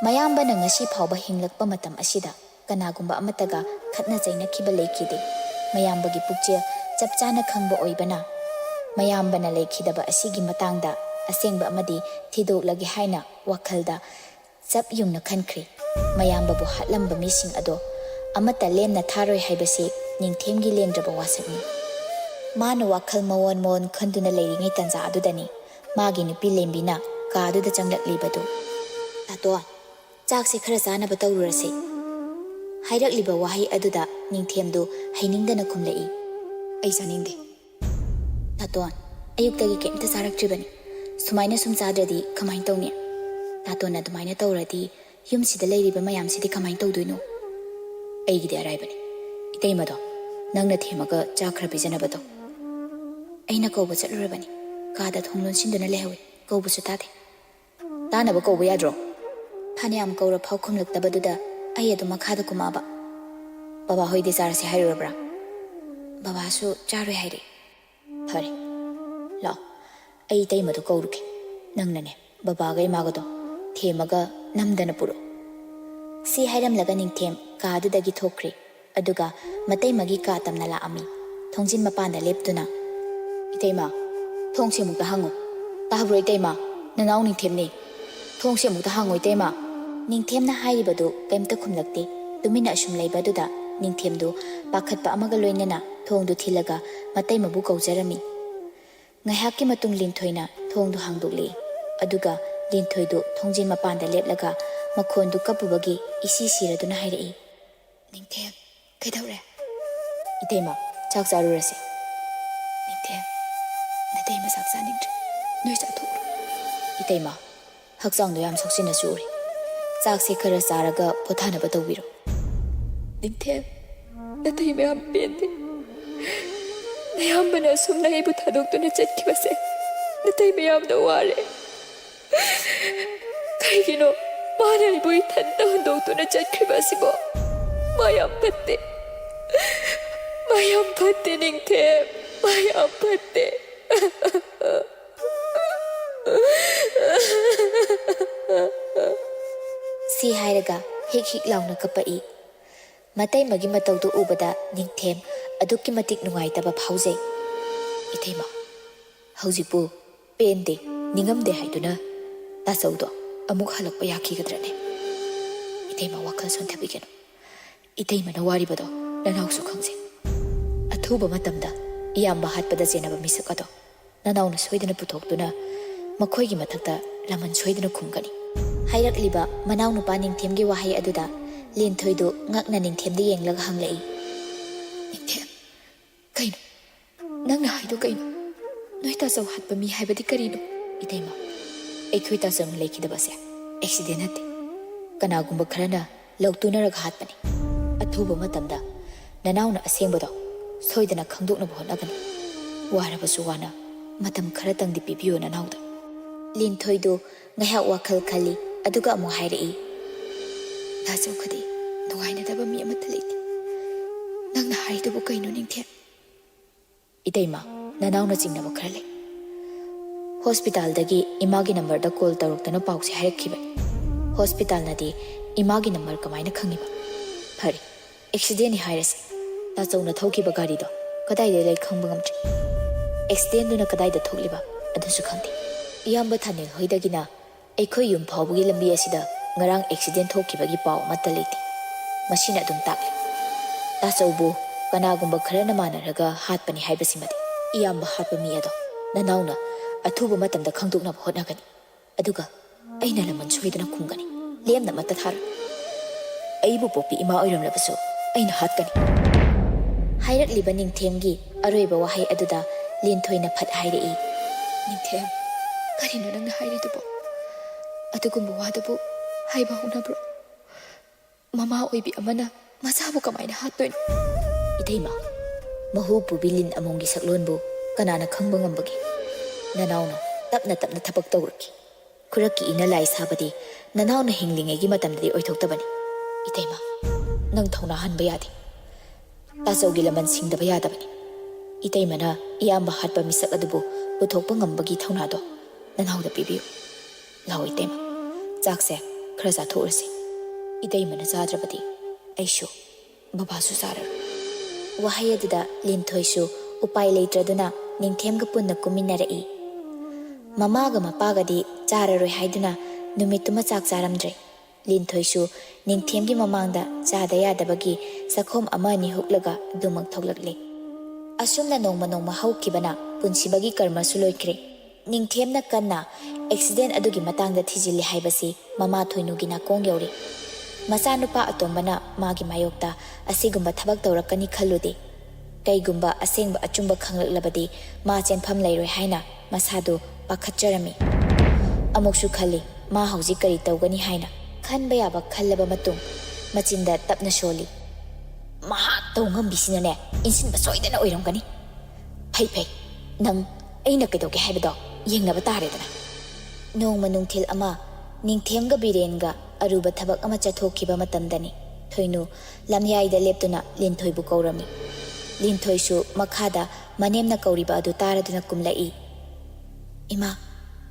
mayambana ngasi phawba hinglakpa matam asida kanagumba amataga khatna chaina khiba leikhide mayambagi pukche chapchana khangba oibana mayambana leikhidaba asigi matangda asengba amadi thidoklagi haina wakhalda chap yungna khankhri mayambabu hatlamba mising ado amata lemna tharoi haibasi ningthemgi lendraba wasakni mana wakhal mawon khanduna leiringai tanja adudani magi nupi lembina ka aduda changlaklibadu tato ꯆꯥꯛꯁꯦ ꯈꯔ ꯆꯥꯅꯕ ꯇꯧꯔꯨꯔꯁꯤ ꯍꯥꯏꯔꯛꯂꯤꯕ ꯋꯥꯍꯩ ꯑꯗꯨꯗ ꯅꯤꯡꯊꯦꯝꯗꯨ ꯍꯩꯅꯤꯡꯗꯅ ꯈꯨꯝꯂꯛꯏ ꯑꯩ ꯆꯥꯅꯤꯡꯗꯦ ꯅꯥꯇꯣꯟ ꯑꯌꯨꯛꯇꯒꯤ ꯀꯩꯝꯇ ꯆꯥꯔꯛꯇ꯭ꯔꯤꯕꯅꯤ ꯁꯨꯃꯥꯏꯅ ꯁꯨꯝ ꯆꯥꯗ꯭ꯔꯗꯤ ꯀꯃꯥꯏꯅ ꯇꯧꯅꯤ ꯅꯥꯇꯣꯟ ꯑꯗꯨꯃꯥꯏꯅ ꯇꯧꯔꯗꯤ ꯌꯨꯝꯁꯤꯗ ꯂꯩꯔꯤꯕ ꯃꯌꯥꯝꯁꯤꯗꯤ ꯀꯃꯥꯏꯅ ꯇꯧꯗꯣꯏꯅꯣ ꯑꯩꯒꯤꯗꯤ ꯑꯔꯥꯏꯕꯅꯤ ꯏꯇꯩꯃꯗꯣ ꯅꯪꯅ ꯊꯦꯝꯃꯒ ꯆꯥꯛ ꯈꯔ ꯄꯤꯖꯅꯕꯗꯣ ꯑꯩꯅ ꯀꯧꯕ ꯆꯠꯂꯨꯔꯕꯅꯤ ꯀꯥꯗ ꯊꯣꯡ ꯂꯣꯟꯁꯤꯟꯗꯨꯅ ꯂꯩꯍꯧꯏ ꯀꯧꯕꯁꯨ ꯇꯥꯗꯦ ꯇꯥꯅꯕ ꯀꯧꯕ ꯌꯥꯗ꯭ꯔꯣ ꯐꯅꯌꯥꯝ ꯀꯧꯔ ꯐꯥꯎ ꯈꯨꯝꯂꯛꯇꯕꯗꯨꯗ ꯑꯩ ꯑꯗꯨꯝ ꯃꯈꯥꯗ ꯀꯨꯝꯃꯛꯑꯕ ꯕꯕꯥ ꯍꯣꯏꯗꯤ ꯆꯥꯔꯁꯤ ꯍꯥꯏꯔꯨꯔꯕ꯭ꯔꯥ ꯕꯕꯥꯁꯨ ꯆꯥꯔꯣꯏ ꯍꯥꯏꯔꯦ ꯐꯔꯦ ꯂꯥꯛꯑꯣ ꯑꯩ ꯏꯇꯩꯃꯗꯣ ꯀꯧꯔꯨꯒꯦ ꯅꯪꯅꯅꯦ ꯕꯕꯥꯒ ꯏꯃꯥꯒꯗꯣ ꯊꯦꯝꯃꯒ ꯅꯝꯗꯅ ꯄꯨꯔꯛꯑꯣ ꯁꯤ ꯍꯥꯏꯔꯝꯂꯒ ꯅꯤꯡꯊꯦꯝ ꯀꯥꯗꯨꯗꯒꯤ ꯊꯣꯛꯈ꯭ꯔꯦ ꯑꯗꯨꯒ ꯃꯇꯩꯃꯒꯤ ꯀꯥ ꯇꯝꯅ ꯂꯥꯛꯑꯝꯃꯤ ꯊꯣꯡꯖꯤꯟ ꯃꯄꯥꯟꯗ ꯂꯦꯞꯇꯨꯅ ꯏꯇꯩꯃ ꯊꯣꯡꯁꯦ ꯑꯃꯨꯛꯇ ꯍꯥꯡꯉꯨ ꯇꯥꯕ꯭ꯔꯣ ꯏꯇꯩꯃ ꯅꯅꯥꯎ ꯅꯤꯡꯊꯦꯝꯅꯤ ꯊꯣꯡꯁꯦ ꯑꯃꯨꯛꯇ ꯍꯥꯡꯉꯨ ꯏꯇꯩꯃ ꯅꯤꯡꯊꯦꯝꯅ ꯍꯥꯏꯔꯤꯕꯗꯨ ꯀꯩꯝꯇ ꯈꯨꯝꯂꯛꯇꯦ ꯇꯨꯃꯤꯟꯅ ꯑꯁꯨꯝ ꯂꯩꯕꯗꯨꯗ ꯅꯤꯡꯊꯦꯝꯗꯨ ꯄꯥꯈꯠꯄ ꯑꯃꯒ ꯂꯣꯏꯅꯅ ꯊꯣꯡꯗꯨ ꯊꯤꯜꯂꯒ ꯃꯇꯩꯃꯕꯨ ꯀꯧꯖꯔꯝꯃꯤ ꯉꯥꯏꯍꯥꯛꯀꯤ ꯃꯇꯨꯡ ꯂꯤꯟꯊꯣꯏꯅ ꯊꯣꯡꯗꯨ ꯍꯥꯡꯗꯣꯛꯂꯛꯏ ꯑꯗꯨꯒ ꯂꯤꯟꯊꯣꯏꯗꯨ ꯊꯣꯡꯖꯤꯟ ꯃꯄꯥꯟꯗ ꯂꯦꯞꯂꯒ ꯃꯈꯣꯟꯗꯨ ꯀꯞꯄꯨꯕꯒꯤ ꯏꯁꯤ ꯁꯤꯔꯗꯨꯅ ꯍꯥꯏꯔꯛꯏ ꯅꯤꯡꯊꯦꯝ ꯀꯩꯗꯧꯔꯦ ꯏꯇꯩꯃ ꯆꯥꯛ ꯆꯥꯔꯨꯔꯁꯤ ꯅꯤꯡꯊꯦꯝ ꯅꯇꯩꯃ ꯆꯥꯛ ꯆꯥꯅꯤꯡꯗ꯭ꯔꯦ ꯅꯣꯏ ꯆꯥꯊꯣꯛꯎꯔꯣ ꯏꯇꯩꯃ ꯍꯛꯆꯥꯡꯗꯣ ꯌꯥꯝ ꯁꯣꯛꯆꯤꯟꯅꯁꯨ ꯎꯔꯤ ꯆꯥꯛꯁꯦ ꯈꯔ ꯆꯥꯔꯒ ꯄꯣꯊꯥꯅꯕ ꯇꯧꯕꯤꯔꯣ ꯅꯤꯡꯊꯦꯝ ꯅꯇꯩꯃ ꯌꯥꯝ ꯄꯦꯟꯗꯦ ꯅꯌꯥꯝꯕꯅ ꯑꯁꯨꯝꯅ ꯑꯩꯕꯨ ꯊꯥꯗꯣꯛꯇꯨꯅ ꯆꯠꯈꯤꯕꯁꯦ ꯅꯇꯩꯃ ꯌꯥꯝꯅ ꯋꯥꯔꯦ ꯀꯩꯒꯤꯅꯣ ꯃꯥꯅ ꯑꯩꯕꯨ ꯏꯊꯟꯇ ꯍꯨꯟꯗꯣꯛꯇꯨꯅ ꯆꯠꯈ꯭ꯔꯤꯕ ꯑꯁꯤꯕꯣ ꯃꯥ ꯌꯥꯝ ꯐꯠꯇꯦ ꯃꯥ ꯌꯥꯝ ꯐꯠꯇꯦ ꯅꯤꯡꯊꯦꯝ ꯃꯥ ꯌꯥꯝ ꯐꯠꯇꯦ ꯁꯤ ꯍꯥꯏꯔꯒ ꯍꯤꯛ ꯍꯤꯛ ꯂꯥꯎꯅ ꯀꯞꯄꯛꯏ ꯃꯇꯩꯃꯒꯤ ꯃꯇꯧꯗꯨ ꯎꯕꯗ ꯅꯤꯡꯊꯦꯝ ꯑꯗꯨꯛꯀꯤ ꯃꯇꯤꯛ ꯅꯨꯡꯉꯥꯏꯇꯕ ꯐꯥꯎꯖꯩ ꯏꯇꯩꯃ ꯍꯧꯖꯤꯛꯄꯨ ꯄꯦꯟꯗꯦ ꯅꯤꯡꯉꯝꯗꯦ ꯍꯥꯏꯗꯨꯅ ꯇꯥꯆꯧꯗꯣ ꯑꯃꯨꯛ ꯍꯜꯂꯛꯄ ꯌꯥꯈꯤꯒꯗ꯭ꯔꯅꯦ ꯏꯇꯩꯃ ꯋꯥꯈꯜ ꯁꯣꯟꯊꯕꯤꯒꯅꯨ ꯏꯇꯩꯃꯅ ꯋꯥꯔꯤꯕꯗꯣ ꯅꯅꯥꯎꯁꯨ ꯈꯪꯖꯩ ꯑꯊꯨꯕ ꯃꯇꯝꯗ ꯏꯌꯥꯝꯕ ꯍꯥꯠꯄꯗ ꯆꯦꯟꯅꯕ ꯃꯤꯁꯛ ꯑꯗꯣ ꯅꯅꯥꯎꯅ ꯁꯣꯏꯗꯅ ꯄꯨꯊꯣꯛꯇꯨꯅ ꯃꯈꯣꯏꯒꯤ ꯃꯊꯛꯇ ꯂꯃꯟ ꯁꯣꯏꯗꯅ ꯈꯨꯝꯒꯅꯤ ꯍꯥꯏꯔꯛꯂꯤꯕ ꯃꯅꯥꯎꯅꯨꯄꯥ ꯅꯤꯡꯊꯦꯝꯒꯤ ꯋꯥꯍꯩ ꯑꯗꯨꯗ ꯂꯤꯟꯊꯣꯏꯗꯨ ꯉꯛꯅ ꯅꯤꯡꯊꯦꯝꯗ ꯌꯦꯡꯂꯒ ꯍꯪꯂꯛꯏ ꯅꯤꯡꯊꯦꯝ ꯀꯩꯅꯣ ꯅꯪꯅ ꯍꯥꯏꯗꯣ ꯀꯩꯅꯣ ꯅꯣꯏ ꯇꯥꯆꯧ ꯍꯥꯠꯄ ꯃꯤ ꯍꯥꯏꯕꯗꯤ ꯀꯔꯤꯅꯣ ꯏꯇꯩꯃ ꯑꯩꯈꯣꯏ ꯇꯥꯆꯧꯅ ꯂꯩꯈꯤꯗꯕꯁꯦ ꯑꯦꯛꯁꯤꯗꯦꯟ ꯅꯠꯇꯦ ꯀꯅꯥꯒꯨꯝꯕ ꯈꯔꯅ ꯂꯧꯇꯨꯅꯔꯒ ꯍꯥꯠꯄꯅꯤ ꯑꯊꯨꯕ ꯃꯇꯝꯗ ꯅꯅꯥꯎꯅ ꯑꯁꯦꯡꯕꯗꯣ ꯁꯣꯏꯗꯅ ꯈꯪꯗꯣꯛꯅꯕ ꯍꯣꯠꯅꯒꯅꯤ ꯋꯥꯔꯕꯁꯨ ꯋꯥꯅ ꯃꯇꯝ ꯈꯔꯇꯪꯗꯤ ꯄꯤꯕꯤꯌꯣ ꯅꯅꯥꯎꯗ ꯂꯤꯟꯊꯣꯏꯗꯨ ꯉꯥꯏꯍꯥꯛ ꯋꯥꯈꯜ ꯈꯜꯂꯤ ꯑꯗꯨꯒ ꯑꯃꯨꯛ ꯍꯥꯏꯔꯛꯏ ꯇꯥꯆꯧꯈꯗꯤ ꯅꯨꯡꯉꯥꯏꯅꯗꯕ ꯃꯤ ꯑꯃꯠꯇ ꯂꯩꯇꯦ ꯅꯪꯅ ꯍꯥꯏꯗꯨꯕꯨ ꯀꯩꯅꯣ ꯅꯤꯡꯊꯦꯝ ꯏꯇꯩꯃ ꯅꯅꯥꯎꯅ ꯆꯤꯡꯅꯕ ꯈꯔ ꯂꯩ ꯍꯣꯁꯄꯤꯇꯥꯜꯗꯒꯤ ꯏꯃꯥꯒꯤ ꯅꯝꯕꯔꯗ ꯀꯣꯜ ꯇꯧꯔꯛꯇꯨꯅ ꯄꯥꯎꯁꯦ ꯍꯥꯏꯔꯛꯈꯤꯕꯅꯤ ꯍꯣꯁꯄꯤꯇꯥꯜꯅꯗꯤ ꯏꯃꯥꯒꯤ ꯅꯝꯕꯔ ꯀꯃꯥꯏꯅ ꯈꯪꯉꯤꯕ ꯐꯔꯦ ꯑꯦꯛꯁꯤꯗꯦꯟꯅꯤ ꯍꯥꯏꯔꯁꯤ ꯇꯥꯆꯧꯅ ꯊꯧꯈꯤꯕ ꯒꯥꯔꯤꯗꯣ ꯀꯗꯥꯏꯗ ꯂꯩ ꯈꯪꯕ ꯉꯝꯗ꯭ꯔꯤ ꯑꯦꯛꯁꯤꯗꯦꯟꯗꯨꯅ ꯀꯗꯥꯏꯗ ꯊꯣꯛꯂꯤꯕ ꯑꯗꯨꯁꯨ ꯈꯪꯗꯦ ꯏꯌꯥꯝꯕ ꯊꯥꯅꯤꯜ ꯍꯣꯏꯗꯒꯤꯅ ꯑꯩꯈꯣꯏ ꯌꯨꯝ ꯐꯥꯎꯕꯒꯤ ꯂꯝꯕꯤ ꯑꯁꯤꯗ ꯉꯔꯥꯡ ꯑꯦꯛꯁꯤꯗꯦꯟ ꯊꯣꯛꯈꯤꯕꯒꯤ ꯄꯥꯎ ꯑꯃꯠꯇ ꯂꯩꯇꯦ ꯃꯁꯤꯅ ꯑꯗꯨꯝ ꯇꯥꯛꯂꯤ ꯇꯥꯆꯧꯕꯨ ꯀꯅꯥꯒꯨꯝꯕ ꯈꯔꯅ ꯃꯥꯟꯅꯔꯒ ꯍꯥꯠꯄꯅꯤ ꯍꯥꯏꯕꯁꯤꯃꯗꯤ ꯏꯌꯥꯝꯕ ꯍꯥꯠꯄ ꯃꯤ ꯑꯗꯣ ꯅꯅꯥꯎꯅ ꯑꯊꯨꯕ ꯃꯇꯝꯗ ꯈꯪꯗꯣꯛꯅꯕ ꯍꯣꯠꯅꯒꯅꯤ ꯑꯗꯨꯒ ꯑꯩꯅ ꯂꯃꯟ ꯁꯣꯏꯗꯅ ꯈꯨꯝꯒꯅꯤ ꯂꯦꯝꯅ ꯑꯃꯠꯇ ꯊꯥꯔꯣꯏ ꯑꯩꯕꯨ ꯄꯣꯛꯄꯤ ꯏꯃꯥ ꯑꯣꯏꯔꯝꯂꯕꯁꯨ ꯑꯩꯅ ꯍꯥꯠꯀꯅꯤ ꯍꯥꯏꯔꯛꯂꯤꯕ ꯅꯤꯡꯊꯦꯝꯒꯤ ꯑꯔꯣꯏꯕ ꯋꯥꯍꯩ ꯑꯗꯨꯗ ꯂꯤꯟꯊꯣꯏꯅ ꯐꯠ ꯍꯥꯏꯔꯛꯏ ꯅꯤꯡꯊꯦꯝ ꯀꯔꯤꯅꯣ ꯅꯪꯅ ꯍꯥꯏꯔꯤꯗꯨꯕꯣ ꯑꯗꯨꯒꯨꯝꯕ ꯋꯥꯗꯨꯕꯨ ꯍꯥꯏꯕ ꯍꯧꯅꯕ꯭ꯔꯣ ꯃꯃꯥ ꯑꯣꯏꯕꯤ ꯑꯃꯅ ꯃꯆꯥꯕꯨ ꯀꯃꯥꯏꯅ ꯍꯥꯠꯇꯣꯏꯅꯣ ꯏꯇꯩꯃ ꯃꯍꯨ ꯄꯨꯕꯤ ꯂꯤꯟ ꯑꯃꯣꯝꯒꯤ ꯁꯛꯂꯣꯟꯕꯨ ꯀꯅꯥꯅ ꯈꯪꯕ ꯉꯝꯕꯒꯦ ꯅꯅꯥꯎꯅ ꯇꯞꯅ ꯇꯞꯅ ꯊꯕꯛ ꯇꯧꯔꯛꯈꯤ ꯈꯨꯔꯛꯀꯤ ꯏꯅ ꯂꯥꯏ ꯁꯥꯕꯗꯤ ꯅꯅꯥꯎꯅ ꯍꯤꯡꯂꯤꯉꯩꯒꯤ ꯃꯇꯝꯗꯗꯤ ꯑꯣꯏꯊꯣꯛꯇꯕꯅꯤ ꯏꯇꯩꯃ ꯅꯪ ꯊꯧꯅꯥ ꯍꯟꯕ ꯌꯥꯗꯦ ꯇꯥꯆꯧꯒꯤ ꯂꯃꯟ ꯁꯤꯡꯗꯕ ꯌꯥꯗꯕꯅꯤ ꯏꯇꯩꯃꯅ ꯏꯌꯥꯝꯕ ꯍꯥꯠꯄ ꯃꯤꯁꯛ ꯑꯗꯨꯕꯨ ꯄꯨꯊꯣꯛꯄ ꯉꯝꯕꯒꯤ ꯊꯧꯅꯥꯗꯣ ꯅꯅꯥꯎꯗ ꯄꯤꯕꯤꯌꯨ ꯂꯥꯛꯑꯣ ꯏꯇꯩꯃ ꯆꯥꯛꯁꯦ ꯈꯔ ꯆꯥꯊꯣꯛꯎꯔꯁꯤ ꯏꯇꯩꯃꯅ ꯆꯥꯗ꯭ꯔꯕꯗꯤ ꯑꯩꯁꯨ ꯕꯕꯥꯁꯨ ꯆꯥꯔꯔꯣꯏ ꯋꯥꯍꯩ ꯑꯗꯨꯗ ꯂꯤꯟꯊꯣꯏꯁꯨ ꯎꯄꯥꯏ ꯂꯩꯇ꯭ꯔꯗꯨꯅ ꯅꯤꯡꯊꯦꯝꯒ ꯄꯨꯟꯅ ꯀꯨꯝꯃꯤꯟꯅꯔꯛꯏ ꯃꯃꯥꯒ ꯃꯄꯥꯒꯗꯤ ꯆꯥꯔꯔꯣꯏ ꯍꯥꯏꯗꯨꯅ ꯅꯨꯃꯤꯠꯇꯨꯃ ꯆꯥꯛ ꯆꯥꯔꯝꯗ꯭ꯔꯦ ꯂꯤꯟꯊꯣꯏꯁꯨ ꯅꯤꯡꯊꯦꯝꯒꯤ ꯃꯃꯥꯡꯗ ꯆꯥꯗ ꯌꯥꯗꯕꯒꯤ ꯆꯈꯣꯝ ꯑꯃ ꯑꯅꯤ ꯍꯨꯛꯂꯒ ꯑꯗꯨꯃꯛ ꯊꯣꯛꯂꯛꯂꯦ ꯑꯁꯨꯝꯅ ꯅꯣꯡꯃ ꯅꯣꯡꯃ ꯍꯧꯈꯤꯕꯅ ꯄꯨꯟꯁꯤꯕꯒꯤ ꯀꯔꯃꯁꯨ ꯂꯣꯏꯈ꯭ꯔꯦ ꯅꯤꯡꯊꯦꯝꯅ ꯀꯟꯅ ꯑꯦꯛꯁꯤꯗꯦꯟ ꯑꯗꯨꯒꯤ ꯃꯇꯥꯡꯗ ꯊꯤꯖꯤꯜꯂꯤ ꯍꯥꯏꯕꯁꯤ ꯃꯃꯥ ꯊꯣꯏꯅꯨꯒꯤ ꯅꯥꯀꯣꯡ ꯌꯧꯔꯤ꯫ ꯃꯆꯥꯅꯨꯄꯥ ꯑꯇꯣꯝꯕꯅ ꯃꯥꯒꯤ ꯃꯥꯌꯣꯛꯇ ꯑꯁꯤꯒꯨꯝꯕ ꯊꯕꯛ ꯇꯧꯔꯛꯀꯅꯤ ꯈꯜꯂꯨꯗꯦ꯫ ꯀꯩꯒꯨꯝꯕ ꯑꯁꯦꯡꯕ ꯑꯆꯨꯝꯕ ꯈꯪꯂꯛꯂꯕꯗꯤ ꯃꯥ ꯆꯦꯟꯐꯝ ꯂꯩꯔꯣꯏ ꯍꯥꯏꯅ ꯃꯁꯥꯗꯨ ꯄꯥꯈꯠꯆꯔꯝꯃꯤ꯫ ꯑꯃꯨꯛꯁꯨ ꯈꯜꯂꯤ ꯃꯥ ꯍꯧꯖꯤꯛ ꯀꯔꯤ ꯇꯧꯒꯅꯤ ꯍꯥꯏꯅ꯫ ꯈꯟꯕ ꯌꯥꯕ ꯈꯜꯂꯕ ꯃꯇꯨꯡ ꯃꯆꯤꯟꯗ ꯇꯞꯅ ꯁꯣꯜꯂꯤ, ꯃꯍꯥꯛ ꯇꯧ ꯉꯝꯕꯤꯁꯤꯅꯅꯦ ꯏꯟꯁꯤꯟꯕ ꯁꯣꯏꯗꯅ ꯑꯣꯏꯔꯝꯒꯅꯤ꯫ ꯐꯩ ꯐꯩ, ꯅꯪ ꯑꯩꯅ ꯀꯩꯗꯧꯒꯦ ꯍꯥꯏꯕꯗꯣ ꯌꯦꯡꯅꯕ ꯇꯥꯔꯦꯗꯅ꯫ ꯅꯣꯡꯃ ꯅꯨꯡꯊꯤꯜ ꯑꯃ ꯅꯤꯡꯊꯦꯝꯒ ꯕꯤꯔꯦꯟꯒ ꯑꯔꯨꯕ ꯊꯕꯛ ꯑꯃ ꯆꯠꯊꯣꯛꯈꯤꯕ ꯃꯇꯝꯗꯅꯤ ꯊꯣꯏꯅꯨ ꯂꯝꯌꯥꯏꯗ ꯂꯦꯞꯇꯨꯅ ꯂꯤꯟꯊꯣꯏꯕꯨ ꯀꯧꯔꯝꯃꯤ꯫ ꯂꯤꯟꯊꯣꯏꯁꯨ ꯃꯈꯥꯗ ꯃꯅꯦꯝꯅ ꯀꯧꯔꯤꯕ ꯑꯗꯨ ꯇꯥꯔꯗꯨꯅ ꯀꯨꯝꯂꯛꯏ꯫ ꯏꯃꯥ,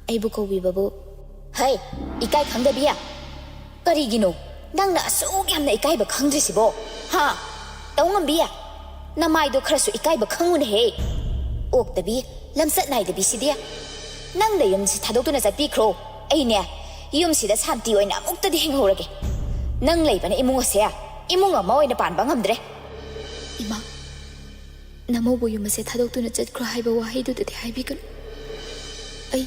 ꯑꯩꯕꯨ ꯀꯧꯕꯤꯕꯕꯨ? ꯍꯩ, ꯏꯀꯥꯏ ꯈꯪꯗꯕꯤꯌꯥ! ꯀꯔꯤꯒꯤꯅꯣ ꯅꯪꯅ ꯑꯁꯨꯛ ꯌꯥꯝꯅ ꯏꯀꯥꯏꯕ ꯈꯪꯗ꯭ꯔꯤꯁꯤꯕꯣ? ꯍꯥ? ꯇꯧ ꯉꯝꯕꯤꯌꯥ! ꯅꯃꯥꯏꯗꯣ ꯈꯔꯁꯨ ꯏꯀꯥꯏꯕ ꯈꯪꯉꯨꯅꯦꯍꯦ! ꯑꯣꯛꯇꯕꯤ, ꯂꯝꯆꯠ ꯅꯥꯏꯗꯕꯤꯁꯤꯗꯤ! ꯅꯪꯅ ꯌꯨꯝꯁꯤ ꯊꯥꯗꯣꯛꯇꯨꯅ ꯆꯠꯄꯤꯈ꯭ꯔꯣ꯫ ꯑꯩꯅꯦ ꯌꯨꯝꯁꯤꯗ ꯁꯥꯟꯇꯤ ꯑꯣꯏꯅ ꯑꯃꯨꯛꯇꯗꯤ ꯍꯤꯡꯍꯧꯔꯒꯦ꯫ ꯅꯪ ꯂꯩꯕꯅ ꯏꯃꯨꯡ ꯑꯁꯦ ꯏꯃꯨꯡ ꯑꯃ ꯑꯣꯏꯅ ꯄꯥꯟꯕ ꯉꯝꯗ꯭ꯔꯦ꯫ ꯏꯃꯥ, ꯅꯃꯧꯕꯨ ꯌꯨꯝ ꯑꯁꯦ ꯊꯥꯗꯣꯛꯇꯨꯅ ꯆꯠꯈ꯭ꯔꯣ ꯍꯥꯏꯕ ꯋꯥꯍꯩꯗꯨꯗꯗꯤ ꯍꯥꯏꯕꯤꯒꯅꯨ꯫ ꯑꯩ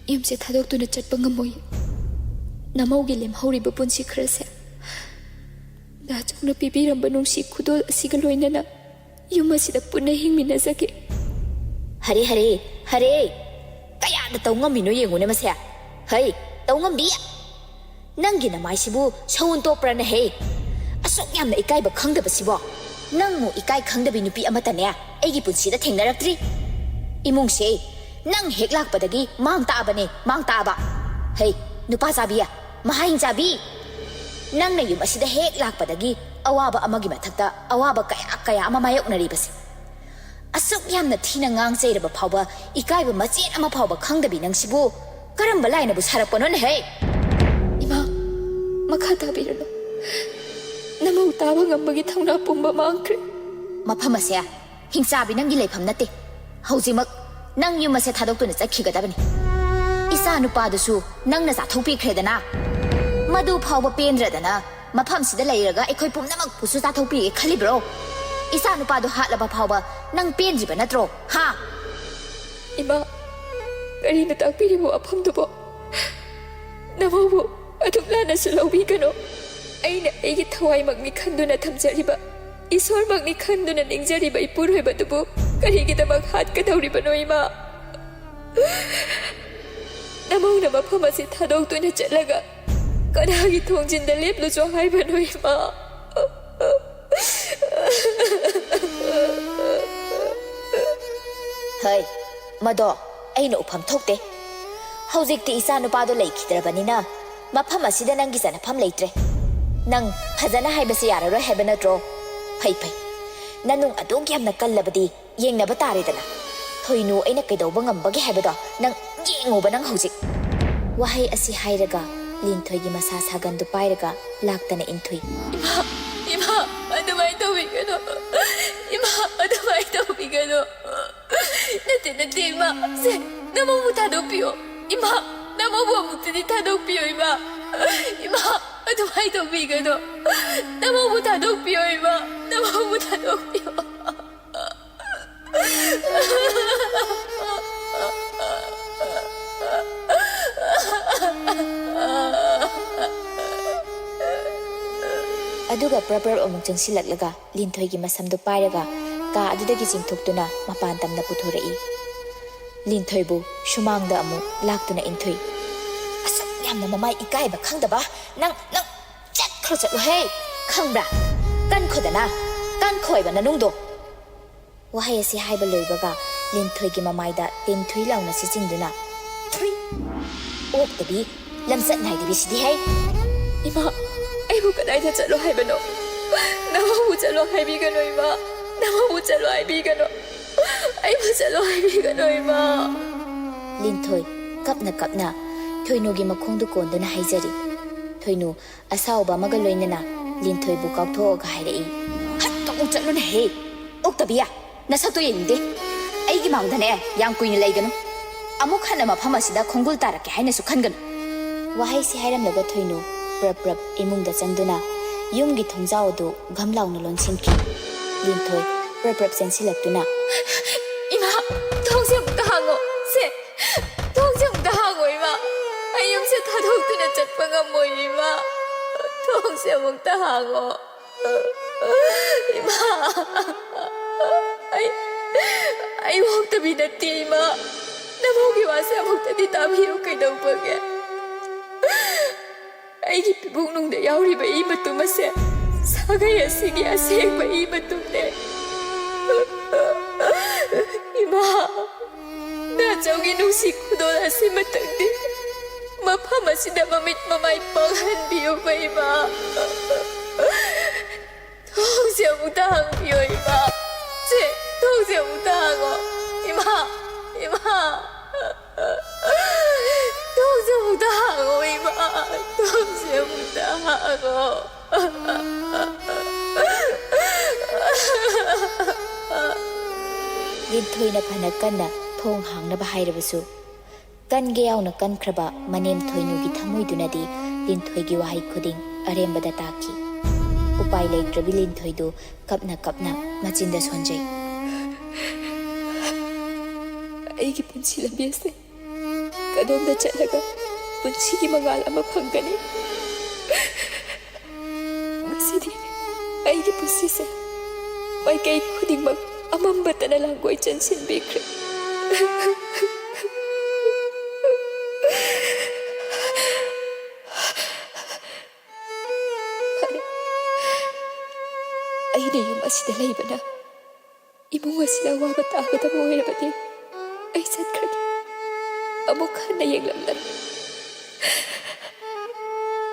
ꯌꯨꯝꯁꯦ ꯊꯥꯗꯣꯛꯇꯨꯅ ꯆꯠꯄ ꯉꯝꯃꯣꯏ꯫ ꯅꯃꯧꯒꯤ ꯂꯦꯝꯍꯧꯔꯤꯕ ꯄꯨꯟꯁꯤ ꯈꯔꯁꯦ ꯗꯥꯆꯧꯅ ꯄꯤꯕꯤꯔꯝꯕ ꯅꯨꯡꯁꯤ ꯈꯨꯗꯣꯜ ꯑꯁꯤꯒ ꯂꯣꯏꯅꯅ ꯌꯨꯝ ꯑꯁꯤꯗ ꯄꯨꯟꯅ ꯍꯤꯡꯃꯤꯟꯅꯖꯒꯦ꯫ ꯍꯔꯦ ꯍꯔꯦ ꯍꯔꯦ! ꯀꯌꯥꯗ ꯇꯧ ꯉꯝꯃꯤꯅꯣ ꯌꯦꯡꯉꯨꯅꯦ ꯃꯁꯦ! ꯍꯩ, ꯇꯧ ꯉꯝꯕꯤ! ꯅꯪꯒꯤ ꯅꯃꯥꯏꯁꯤꯕꯨ ꯁꯧꯟ ꯇꯣꯛꯄ꯭ꯔꯅ ꯍꯦ! ꯑꯁꯨꯛ ꯌꯥꯝꯅ ꯏꯀꯥꯏꯕ ꯈꯪꯗꯕꯁꯤꯕꯣ! ꯅꯪꯃꯨ ꯏꯀꯥꯏ ꯈꯪꯗꯕꯤ ꯅꯨꯄꯤ ꯑꯃꯇꯅꯦ ꯑꯩꯒꯤ ꯄꯨꯟꯁꯤꯗ ꯊꯦꯡꯅꯔꯛꯇ꯭ꯔꯤ꯫ ꯏꯃꯨꯡꯁꯦ ꯅꯪ ꯍꯦꯛ ꯂꯥꯛꯄꯗꯒꯤ ꯃꯥꯡ ꯇꯥꯛꯑꯕꯅꯦ, ꯃꯥꯡ ꯇꯥꯛꯑꯕ! ꯍꯩ, ꯅꯨꯄꯥ ꯆꯥꯕꯤ, ꯃꯍꯥꯏꯡ ꯆꯥꯕꯤ! ꯅꯪꯅ ꯌꯨꯝ ꯑꯁꯤꯗ ꯍꯦꯛ ꯂꯥꯛꯄꯗꯒꯤ ꯑꯋꯥꯕ ꯑꯃꯒꯤ ꯃꯊꯛꯇ ꯑꯋꯥꯕ ꯀꯌꯥ ꯑꯃ ꯃꯥꯌꯣꯛꯅꯔꯤꯕꯁꯦ꯫ ꯑꯁꯨꯛ ꯌꯥꯝꯅ ꯊꯤꯅ ꯉꯥꯡꯆꯩꯔꯕ ꯐꯥꯎꯕ ꯏꯀꯥꯏꯕ ꯃꯆꯦꯠ ꯑꯃ ꯐꯥꯎꯕ ꯈꯪꯗꯕꯤ ꯅꯪꯁꯤꯕꯨ ꯀꯔꯝꯕ ꯂꯥꯏꯅꯕꯨ ꯁꯥꯔꯛꯄꯅꯣꯅꯦꯍꯦ? ꯏꯃꯥ, ꯃꯈꯥ ꯇꯥꯕꯤꯔꯅꯨ꯫ ꯅꯃꯧ ꯇꯥꯕ ꯉꯝꯕꯒꯤ ꯊꯧꯅꯥ ꯄꯨꯝꯕ ꯃꯥꯡꯈ꯭ꯔꯦ꯫ ꯃꯐꯝ ꯑꯁꯦ ꯍꯤꯡꯆꯥꯕꯤ ꯅꯪꯒꯤ ꯂꯩꯐꯝ ꯅꯠꯇꯦ꯫ ꯍꯧꯖꯤꯛꯃꯛ ꯅꯪ ꯌꯨꯝ ꯑꯁꯦ ꯊꯥꯗꯣꯛꯇꯨꯅ ꯆꯠꯈꯤꯒꯗꯕꯅꯤ꯫ ꯏꯆꯥ ꯅꯨꯄꯥꯗꯨꯁꯨ ꯅꯪꯅ ꯆꯥꯊꯣꯛꯄꯤꯈ꯭ꯔꯦꯗꯅ꯫ ꯃꯗꯨ ꯐꯥꯎꯕ ꯄꯦꯟꯗ꯭ꯔꯗꯅ ꯃꯐꯝꯁꯤꯗ ꯂꯩꯔꯒ ꯑꯩꯈꯣꯏ ꯄꯨꯝꯅꯃꯛꯄꯨꯁꯨ ꯆꯥꯊꯣꯛꯄꯤꯒꯦ ꯈꯜꯂꯤꯕ꯭ꯔꯣ? ꯏꯆꯥ ꯅꯨꯄꯥꯗꯨ ꯍꯥꯠꯂꯕ ꯐꯥꯎꯕ ꯅꯪ ꯄꯦꯟꯗ꯭ꯔꯤꯕ ꯅꯠꯇ꯭ꯔꯣ? ꯍꯥ? ꯏꯃꯥ, ꯀꯔꯤꯅ ꯇꯥꯛꯄꯤꯔꯤꯕ ꯋꯥꯐꯝꯗꯨꯕꯣ? ꯅꯃꯧꯕꯨ ꯑꯗꯨꯛ ꯂꯥꯟꯅꯁꯨ ꯂꯧꯕꯤꯒꯅꯨ꯫ ꯑꯩꯅ ꯑꯩꯒꯤ ꯊꯋꯥꯏꯃꯛꯅꯤ ꯈꯟꯗꯨꯅ ꯊꯝꯖꯔꯤꯕ, ꯏꯁꯣꯔꯃꯛꯅꯤ ꯈꯟꯗꯨꯅ ꯅꯤꯡꯖꯔꯤꯕ ꯏꯄꯨꯔꯣꯏꯕꯗꯨꯕꯨ ꯀꯔꯤꯒꯤꯗꯃꯛ ꯍꯥꯠꯀꯗꯧꯔꯤꯕꯅꯣ ꯏꯃꯥ? ꯅꯃꯧꯅ ꯃꯐꯝ ꯑꯁꯤ ꯊꯥꯗꯣꯛꯇꯨꯅ ꯆꯠꯂꯒ ꯀꯅꯥꯒꯤ ꯊꯣꯡꯖꯤꯟꯗ ꯂꯦꯞꯂꯨꯆꯣ ꯍꯥꯏꯕꯅꯣ ꯏꯃꯥ? ꯍꯩ, ꯃꯗꯣ ꯑꯩꯅ ꯎꯐꯝ ꯊꯣꯛꯇꯦ꯫ ꯍꯧꯖꯤꯛꯇꯤ ꯏꯆꯥ ꯅꯨꯄꯥꯗꯣ ꯂꯩꯈꯤꯗ꯭ꯔꯕꯅꯤꯅ ꯃꯐꯝ ꯑꯁꯤꯗ ꯅꯪꯒꯤ ꯆꯠꯅꯐꯝ ꯂꯩꯇ꯭ꯔꯦ꯫ ꯅꯪ ꯐꯖꯅ ꯍꯥꯏꯕꯁꯤ ꯌꯥꯔꯔꯣꯏ ꯍꯥꯏꯕ ꯅꯠꯇ꯭ꯔꯣ? ꯐꯩ ꯐꯩ, ꯅꯅꯨꯡ ꯑꯗꯨꯛ ꯌꯥꯝꯅ ꯀꯜꯂꯕꯗꯤ ꯌꯦꯡꯅꯕ ꯇꯥꯔꯦꯗꯅ꯫ ꯊꯣꯏꯅꯨ ꯑꯩꯅ ꯀꯩꯗꯧꯕ ꯉꯝꯕꯒꯦ ꯍꯥꯏꯕꯗꯣ ꯅꯪ ꯌꯦꯡꯉꯨꯕ ꯅꯪ ꯍꯧꯖꯤꯛ꯫ ꯋꯥꯍꯩ ꯑꯁꯤ ꯍꯥꯏꯔꯒ ꯂꯤꯟꯊꯣꯏꯒꯤ ꯃꯁꯥ ꯁꯥꯒꯟꯗꯨ ꯄꯥꯏꯔꯒ ꯂꯥꯛꯇꯅ ꯏꯟꯊꯨꯏ꯫ ꯏꯃꯥ, ꯏꯃꯥ, ꯑꯗꯨꯃꯥꯏꯅ ꯇꯧꯕꯤꯒꯅꯨ꯫ ꯏꯃꯥ, ꯑꯗꯨꯃꯥꯏꯅ ꯇꯧꯕꯤꯒꯅꯨ꯫ ꯅꯠꯇꯦ ꯏꯃꯥ, ꯁꯦ ꯅꯃꯧꯕꯨ ꯊꯥꯗꯣꯛꯄꯤꯌꯣ꯫ ꯏꯃꯥ, ꯅꯃꯧꯕꯨ ꯑꯃꯨꯛꯇꯗꯤ ꯊꯥꯗꯣꯛꯄꯤꯌꯣ ꯏꯃꯥ꯫ ꯏꯃꯥ, ꯑꯗꯨꯃꯥꯏꯅ ꯇꯧꯕꯤꯒꯅꯨ꯫ ꯅꯃꯧꯕꯨ ꯊꯥꯗꯣꯛꯄꯤꯌꯣ ꯏꯃꯥ, ꯅꯃꯧꯕꯨ ꯊꯥꯗꯣꯛꯄꯤꯌꯣ꯫ ꯑꯗꯨꯒ ꯄ꯭ꯔꯞ ꯑꯃꯨꯛ ꯆꯪꯁꯤꯜꯂꯛꯂꯒ ꯂꯤꯟꯊꯣꯏꯒꯤ ꯃꯁꯝꯗꯨ ꯄꯥꯏꯔꯒ ꯀꯥ ꯑꯗꯨꯗꯒꯤ ꯆꯤꯡꯊꯣꯛꯇꯨꯅ ꯃꯄꯥꯟ ꯇꯝꯅ ꯄꯨꯊꯣꯔꯛꯏ꯫ ꯂꯤꯟꯊꯣꯏꯕꯨ ꯁꯨꯃꯥꯡꯗ ꯑꯃꯨꯛ ꯂꯥꯛꯇꯨꯅ ꯏꯟꯊꯨꯏ꯫ ꯑꯁꯨꯛ ꯌꯥꯝꯅ ꯃꯃꯥꯏ ꯏꯀꯥꯏꯕ ꯈꯪꯗꯕ ꯅꯪ ꯆꯠꯈ꯭ꯔꯣ ꯆꯠꯂꯣꯍꯦ! ꯈꯪꯕ꯭ꯔꯥ? ꯀꯟꯈꯣꯗꯅ, ꯀꯟꯈꯣꯏꯕ ꯅꯅꯨꯡꯗꯣ! ꯋꯥꯍꯩ ꯑꯁꯤ ꯍꯥꯏꯕ ꯂꯣꯏꯕꯒ ꯂꯤꯟꯊꯣꯏꯒꯤ ꯃꯃꯥꯏꯗ ꯇꯤꯟꯊꯨꯏ ꯂꯥꯎꯅ ꯁꯤꯆꯤꯟꯗꯨꯅ, ꯊꯨꯏ! ꯑꯣꯛꯇꯕꯤ, ꯂꯝꯆꯠ ꯅꯥꯏꯗꯕꯤꯁꯤꯗꯤ ꯍꯩ! ꯏꯃꯥ, ꯑꯩꯕꯨ ꯀꯗꯥꯏꯗ ꯆꯠꯂꯣ ꯍꯥꯏꯕꯅꯣ? ꯅꯃꯧꯕꯨ ꯆꯠꯂꯣ ꯍꯥꯏꯕꯤꯒꯅꯨ ꯏꯃꯥ꯫ ꯅꯃꯧꯕꯨ ꯆꯠꯂꯣ ꯍꯥꯏꯕꯤꯒꯅꯨ꯫ ꯑꯩꯕꯨ ꯆꯠꯂꯣ ꯍꯥꯏꯕꯤꯒꯅꯨ ꯏꯃꯥ꯫ ꯂꯤꯟꯊꯣꯏ ꯀꯞꯅ ꯀꯞꯅ ꯊꯣꯏꯅꯨꯒꯤ ꯃꯈꯣꯡꯗꯨ ꯀꯣꯟꯗꯨꯅ ꯍꯥꯏꯖꯔꯤ꯫ ꯊꯣꯏꯅꯨ ꯑꯁꯥꯎꯕ ꯑꯃꯒ ꯂꯣꯏꯅꯅ ꯂꯤꯟꯊꯣꯏꯕꯨ ꯀꯥꯎꯊꯣꯛꯑꯒ ꯍꯥꯏꯔꯛꯏ꯫ ꯍꯠꯇꯣꯛ ꯆꯠꯂꯨꯅꯦꯍꯦ! ꯑꯣꯛꯇꯕꯤꯌꯥ, ꯅꯁꯛꯇꯣ ꯌꯦꯡꯅꯤꯡꯗꯦ꯫ ꯑꯩꯒꯤ ꯃꯥꯡꯗꯅꯦ ꯌꯥꯝ ꯀꯨꯏꯅ ꯂꯩꯒꯅꯨ꯫ ꯑꯃꯨꯛ ꯍꯟꯅ ꯃꯐꯝ ꯑꯁꯤꯗ ꯈꯣꯡꯒꯨꯜ ꯇꯥꯔꯛꯀꯦ ꯍꯥꯏꯅꯁꯨ ꯈꯟꯒꯅꯨ꯫ ꯋꯥꯍꯩꯁꯤ ꯍꯥꯏꯔꯝꯂꯒ ꯊꯣꯏꯅꯨ ꯄ꯭ꯔꯞ ꯏꯃꯨꯡꯗ ꯆꯪꯗꯨꯅ ꯌꯨꯝꯒꯤ ꯊꯣꯡꯖꯥꯎ ꯑꯗꯨ ꯘꯝ ꯂꯥꯎꯅ ꯂꯣꯟꯁꯤꯟꯈꯤ꯫ ꯂꯤꯟꯊꯣꯏ ꯄ꯭ꯔꯞ ꯆꯦꯟꯁꯤꯜꯂꯛꯇꯨꯅ, ꯏꯃꯥ, ꯊꯣꯡꯁꯦ ꯑꯃꯨꯛꯇ ꯍꯥꯡꯉꯣ꯫ ꯁꯦ ꯆꯠꯄ ꯉꯝꯃꯣꯏ ꯏꯃꯥ ꯊꯣꯡꯁꯦ ꯑꯃꯨꯛꯇ ꯍꯥꯡꯉꯣ ꯏꯃꯥ ꯑꯩ ꯋꯥꯍꯧꯇꯕꯤ ꯅꯠꯇꯦ ꯏꯃꯥ ꯅꯃꯧꯒꯤ ꯋꯥꯁꯦ ꯑꯃꯨꯛꯇꯗꯤ ꯇꯥꯕꯤꯌꯨ ꯀꯩꯗꯧꯕꯒꯦ ꯑꯩꯒꯤ ꯄꯤꯕꯨꯡꯅꯨꯡꯗ ꯌꯥꯎꯔꯤꯕ ꯏ ꯃꯇꯨꯝ ꯑꯁꯦ ꯁꯥꯒꯩ ꯑꯁꯤꯒꯤ ꯑꯁꯦꯡꯕ ꯏ ꯃꯇꯨꯝꯅꯦ 이마, 나정이 농시 구도라시 마땅디 마파마시다 마밋 마마이 뻥한 비오바 이마 동시무당 비오 이마 제 동시무당어 이마 동시무당어 이마 동시무당어 ꯂꯤꯟꯊꯣꯏꯅ ꯐꯅ ꯀꯟꯅ ꯊꯣꯡ ꯍꯥꯡꯅꯕ ꯍꯥꯏꯔꯕꯁꯨ ꯀꯟꯒꯦ ꯌꯥꯎꯅ ꯀꯟꯈ꯭ꯔꯕ ꯃꯅꯦꯝ ꯊꯣꯏꯅꯨꯒꯤ ꯊꯃꯣꯏꯗꯨꯅꯗꯤ ꯂꯤꯟꯊꯣꯏꯒꯤ ꯋꯥꯍꯩ ꯈꯨꯗꯤꯡ ꯑꯔꯦꯝꯕꯗ ꯇꯥꯈꯤ꯫ ꯎꯄꯥꯏ ꯂꯩꯇ꯭ꯔꯕꯤ ꯂꯤꯟꯊꯣꯏꯗꯨ ꯀꯞꯅ ꯀꯞꯅ ꯃꯆꯤꯟꯗ ꯁꯣꯟꯖꯩ꯫ ꯑꯩꯒꯤ ꯄꯨꯟꯁꯤ ꯂꯝꯕꯤ ꯑꯁꯦ ꯀꯗꯣꯝꯗ ꯆꯠꯂꯒ ꯄꯨꯟꯁꯤꯒꯤ ꯃꯉꯥꯜ ꯑꯃ ꯐꯪꯒꯅꯤ? ꯉꯁꯤꯗꯤ ꯑꯩꯒꯤ ꯄꯨꯟꯁꯤꯁꯦ ꯃꯥꯏꯀꯩ ꯈꯨꯗꯤꯡꯃꯛ ꯑꯃꯝꯕꯇꯅ ꯂꯥꯡꯒꯣꯏ ꯆꯟꯁꯤꯟꯕꯤꯈ꯭ꯔꯦ꯫ ꯐꯔꯦ, ꯑꯩꯅ ꯌꯨꯝ ꯑꯁꯤꯗ ꯂꯩꯕꯅ ꯏꯃꯨꯡ ꯑꯁꯤꯗ ꯑꯋꯥꯕ ꯇꯥꯒꯗꯕ ꯑꯣꯏꯔꯕꯗꯤ ꯑꯩ ꯆꯠꯈ꯭ꯔꯒꯦ꯫ ꯑꯃꯨꯛ ꯍꯟꯅ ꯌꯦꯡꯂꯝꯂꯔꯣꯏ꯫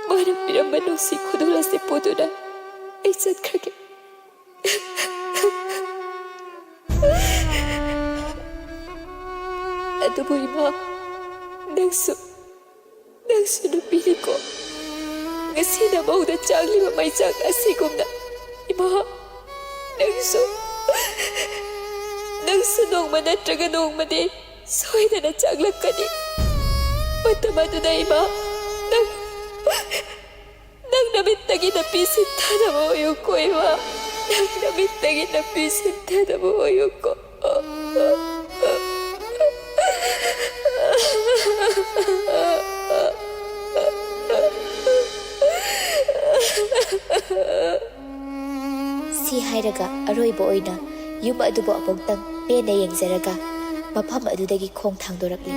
ꯃꯥꯅ ꯄꯤꯔꯝꯕ ꯅꯨꯡꯁꯤ ꯈꯨꯗꯣꯜ ꯑꯁꯤ ꯄꯨꯗꯨꯅ ꯑꯩ ꯆꯠꯈ꯭ꯔꯒꯦ꯫ ꯑꯗꯨꯕꯨ ꯏꯃꯥ, ꯅꯪꯁꯨ ꯅꯨꯄꯤꯅꯤꯀꯣ꯫ ꯉꯁꯤꯅ ꯃꯧꯗ ꯆꯥꯛꯂꯤꯕ ꯃꯩꯆꯥꯛ ꯑꯁꯤꯒꯨꯝꯅ ꯏꯃꯥ, ꯅꯪꯁꯨ ꯅꯣꯡꯃ ꯅꯠꯇ꯭ꯔꯒ ꯅꯣꯡꯃꯗꯤ ꯁꯣꯏꯗꯅ ꯆꯥꯛꯂꯛꯀꯅꯤ꯫ ꯃꯇꯝ ꯑꯗꯨꯗ ꯏꯃꯥ, ꯅꯪ ꯅꯃꯤꯠꯇꯒꯤ ꯅꯄꯤ ꯁꯤꯟꯊꯗꯕ ꯑꯣꯏꯌꯨꯀꯣ ꯏꯃꯥ꯫ ꯅꯪ ꯅꯃꯤꯠꯇꯒꯤ ꯅꯄꯤ ꯁꯤꯟꯊꯗꯕ ꯑꯣꯏꯌꯨꯀꯣ꯫ ꯁꯤ ꯍꯥꯏꯔꯒ ꯑꯔꯣꯏꯕ ꯑꯣꯏꯅ ꯌꯨꯝ ꯑꯗꯨꯕꯨ ꯑꯃꯨꯛꯇꯪ ꯄꯦꯟꯅ ꯌꯦꯡꯖꯔꯒ ꯃꯐꯝ ꯑꯗꯨꯗꯒꯤ ꯈꯣꯡ ꯊꯥꯡꯗꯣꯔꯛꯂꯤ꯫